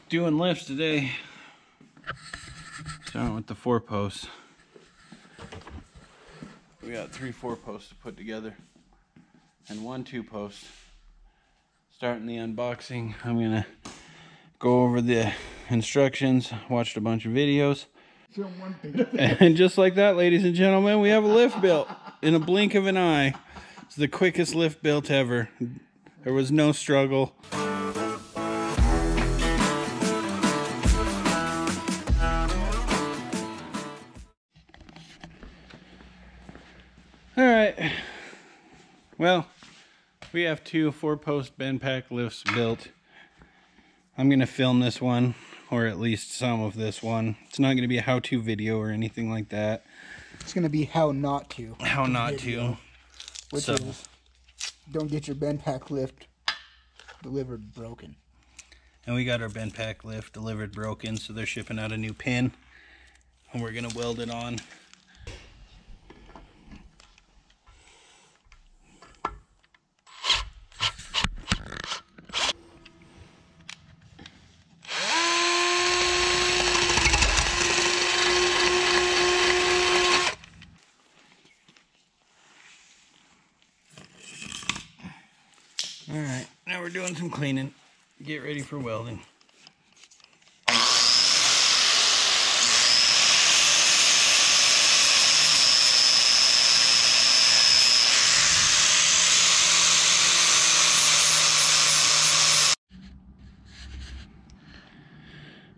Doing lifts today. Starting with the 4-post. We got 3 4-posts to put together and 1 2-post. Starting the unboxing, I'm gonna go over the instructions, watched a bunch of videos. And just like that, ladies and gentlemen, we have a lift built in a blink of an eye. It's the quickest lift built ever. There was no struggle. All right, well, we have 2 4-post BendPak lifts built. I'm gonna film this one, or at least some of this one. It's not gonna be a how-to video or anything like that. It's gonna be how not to. How not to. Which is, don't get your BendPak lift delivered broken. And we got our BendPak lift delivered broken, so they're shipping out a new pin, and we're gonna weld it on. Alright, now we're doing some cleaning. Get ready for welding.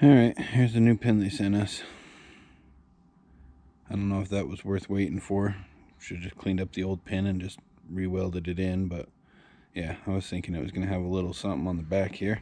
Alright, here's the new pin they sent us. I don't know if that was worth waiting for. Should have just cleaned up the old pin and just re-welded it in, but yeah, I was thinking it was going to have a little something on the back here.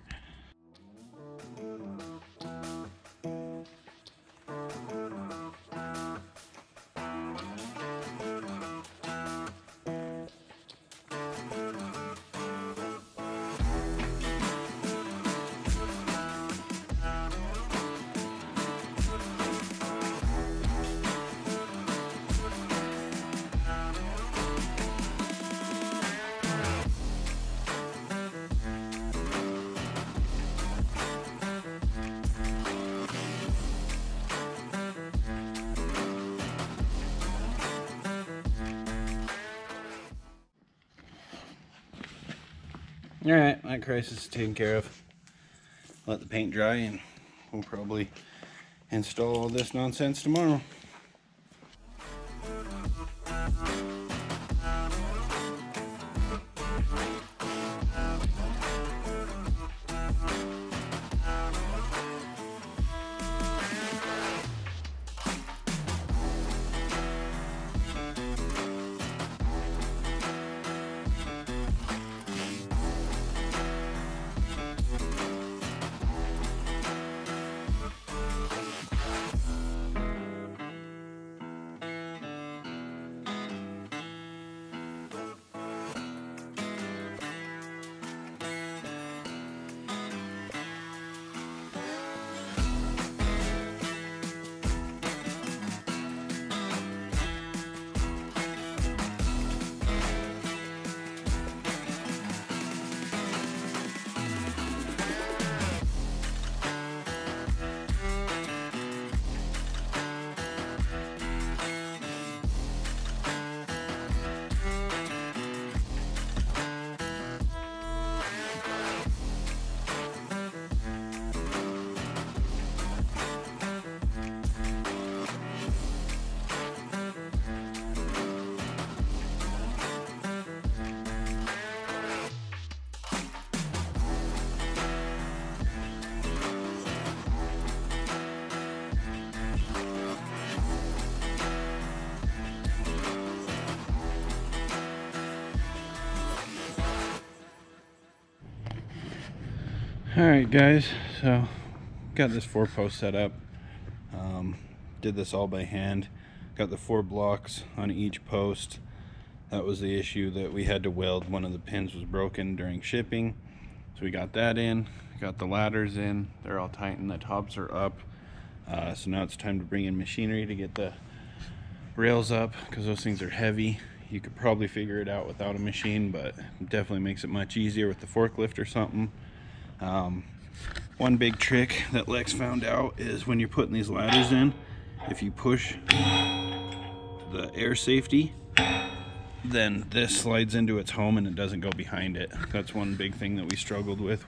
Alright, that crisis is taken care of. Let the paint dry and we'll probably install all this nonsense tomorrow. Alright guys, so got this 4-post set up. Did this all by hand. Got the 4 blocks on each post. That was the issue, that we had to weld. One of the pins was broken during shipping. So we got that in, got the ladders in, they're all tightened, the tops are up. So now it's time to bring in machinery to get the rails up, because those things are heavy. You could probably figure it out without a machine, but it definitely makes it much easier with the forklift or something. One big trick that Lex found out is when you're putting these ladders in, if you push the air safety, then this slides into its home and it doesn't go behind it. That's one big thing that we struggled with.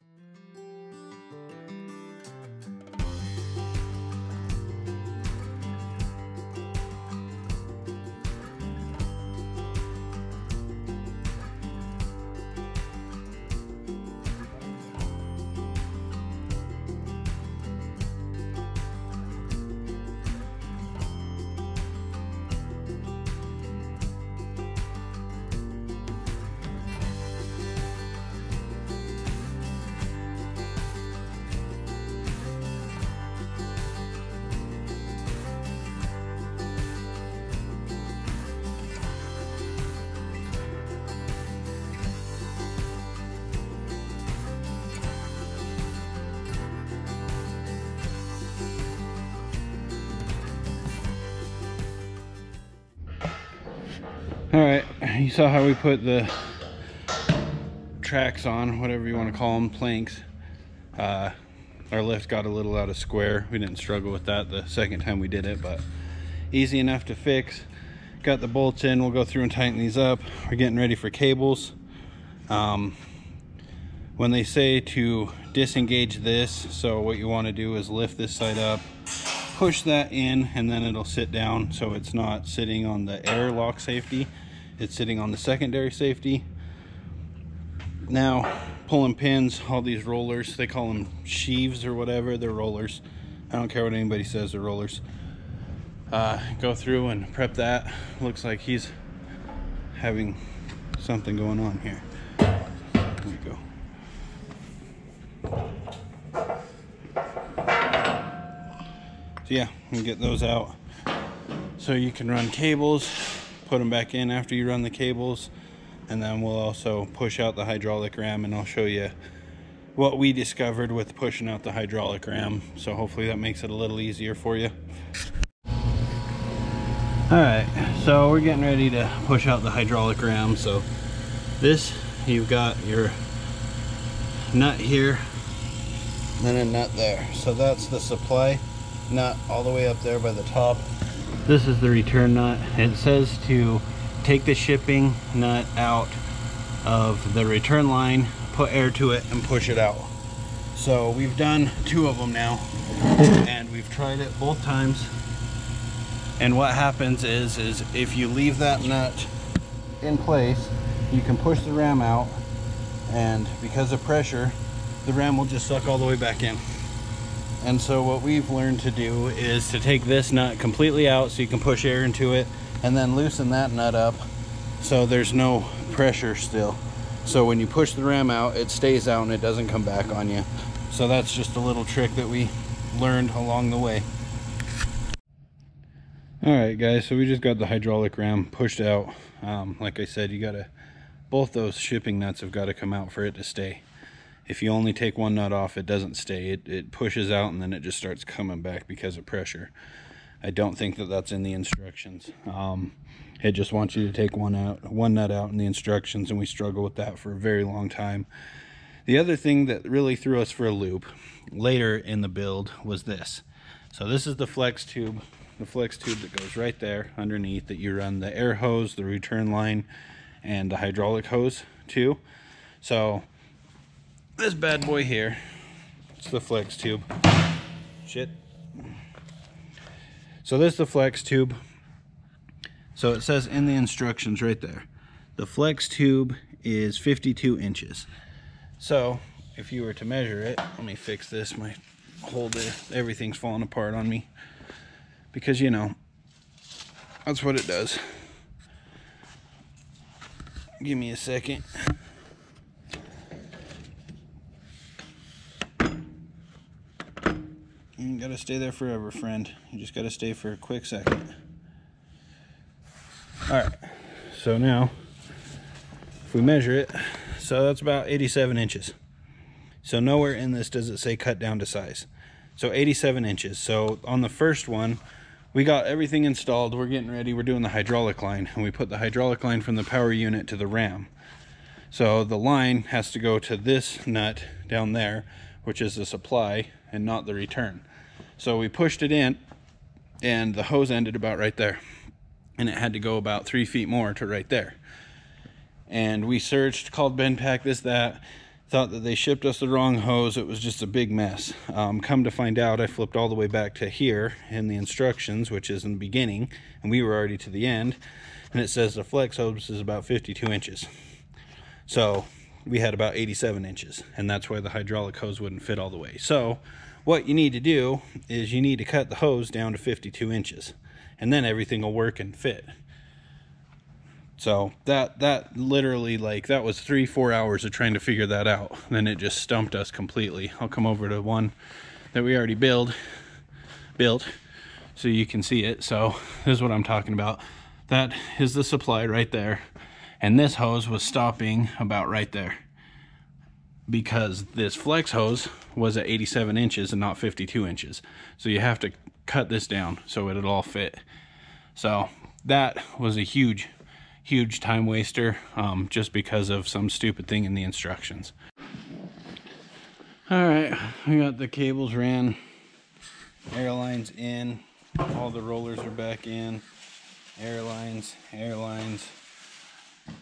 Alright, you saw how we put the tracks on, whatever you want to call them, planks. Our lift got a little out of square. We didn't struggle with that the second time we did it, but easy enough to fix. Got the bolts in, we'll go through and tighten these up. We're getting ready for cables. When they say to disengage this, so what you want to do is lift this side up, push that in, and then it'll sit down so it's not sitting on the airlock safety, it's sitting on the secondary safety. Now pulling pins, all these rollers, they call them sheaves or whatever, they're rollers. I don't care what anybody says, they're rollers. Go through and prep that. Looks like he's having something going on here. There we go. So yeah, we can get those out so you can run cables, put them back in after you run the cables, and then we'll also push out the hydraulic ram, and I'll show you what we discovered with pushing out the hydraulic ram. So hopefully that makes it a little easier for you. Alright, so we're getting ready to push out the hydraulic ram. So this, you've got your nut here, then a nut there. So that's the supply nut all the way up there by the top. This is the return nut. It says to take the shipping nut out of the return line, put air to it, and push it out. So we've done 2 of them now, and we've tried it both times. And what happens is if you leave that nut in place, you can push the ram out, and because of pressure, the ram will just suck all the way back in. And so what we've learned to do is to take this nut completely out so you can push air into it, and then loosen that nut up so there's no pressure still. So when you push the ram out, it stays out and it doesn't come back on you. So that's just a little trick that we learned along the way. Alright guys, so we just got the hydraulic ram pushed out. Like I said, you gotta, both those shipping nuts have got to come out for it to stay. If you only take one nut off, it doesn't stay. It pushes out and then it just starts coming back because of pressure. I don't think that that's in the instructions. It just wants you to take one nut out in the instructions, and we struggle with that for a very long time. The other thing that really threw us for a loop later in the build was this. So this is the flex tube. The flex tube that goes right there underneath, that you run the air hose, the return line, and the hydraulic hose to. So this bad boy here, it's the flex tube. Shit. So this is the flex tube. So it says in the instructions right there, the flex tube is 52 inches. So if you were to measure it, let me fix this, my holder, everything's falling apart on me. Because, you know, that's what it does. Give me a second. You ain't gotta stay there forever, friend. You just gotta stay for a quick second. Alright, so now, if we measure it, so that's about 87 inches. So nowhere in this does it say cut down to size. So 87 inches. So on the first one, we got everything installed. We're getting ready. We're doing the hydraulic line, and we put the hydraulic line from the power unit to the ram. So the line has to go to this nut down there, which is the supply and not the return. So we pushed it in, and the hose ended about right there, and it had to go about 3 feet more to right there. And we searched, called BendPak, this, that, thought that they shipped us the wrong hose. It was just a big mess. Come to find out, I flipped all the way back to here in the instructions, which is in the beginning, and we were already to the end, and it says the flex hose is about 52 inches. So we had about 87 inches, and that's why the hydraulic hose wouldn't fit all the way. So what you need to do is you need to cut the hose down to 52 inches, and then everything will work and fit. So that literally, like, that was 3-4 hours of trying to figure that out. Then it just stumped us completely. I'll come over to one that we already built so you can see it. So this is what I'm talking about. That is the supply right there, and this hose was stopping about right there because this flex hose was at 87 inches and not 52 inches. So you have to cut this down so it'll all fit. So that was a huge time waster, just because of some stupid thing in the instructions. All right, we got the cables ran, air lines in, all the rollers are back in, air lines.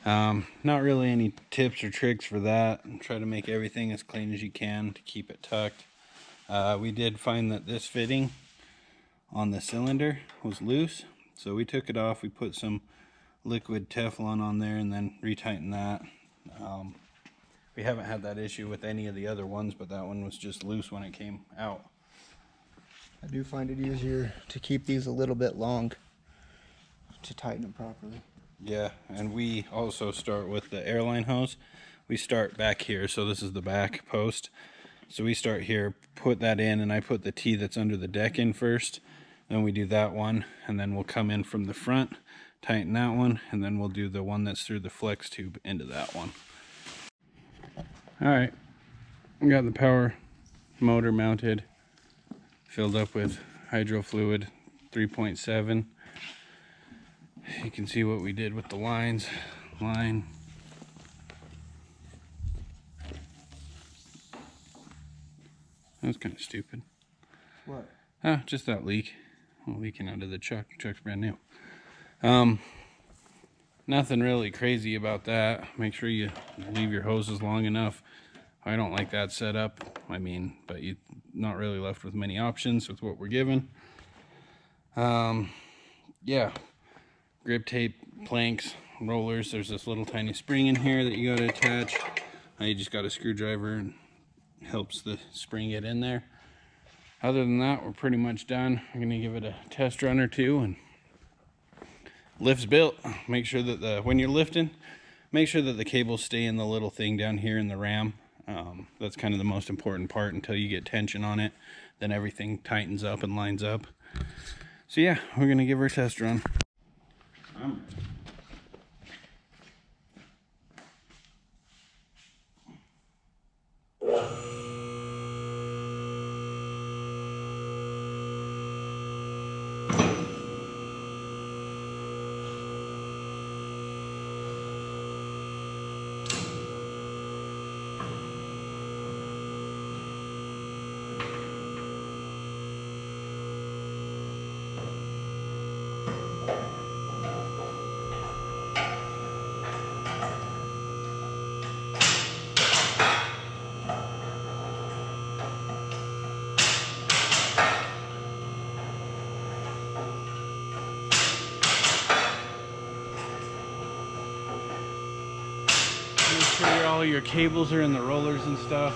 Not really any tips or tricks for that. Try to make everything as clean as you can to keep it tucked. We did find that this fitting on the cylinder was loose, so we took it off. We put some liquid Teflon on there and then retighten that. We haven't had that issue with any of the other ones, but that one was just loose when it came out. I do find it easier to keep these a little bit long to tighten them properly. Yeah, and we also start with the airline hose. We start back here, so this is the back post. So we start here, put that in, and I put the T that's under the deck in first. Then we do that one, and then we'll come in from the front, tighten that one, and then we'll do the one that's through the flex tube into that one. All right, we got the power motor mounted, filled up with hydro fluid 3.7. You can see what we did with the line. That was kind of stupid. What? Just that leak. Leaking out of the truck. The truck's brand new. Nothing really crazy about that. Make sure you leave your hoses long enough. I don't like that setup. I mean, but you're not really left with many options with what we're given. Yeah. Grip tape, planks, rollers. There's this little tiny spring in here that you got to attach. You just got a screwdriver and helps the spring get in there. Other than that, we're pretty much done. I'm going to give it a test run or two, and lift's built. Make sure that when you're lifting, make sure that the cables stay in the little thing down here in the ram. That's kind of the most important part until you get tension on it. Then everything tightens up and lines up. So yeah, we're going to give her a test run. Make sure all your cables are in the rollers and stuff.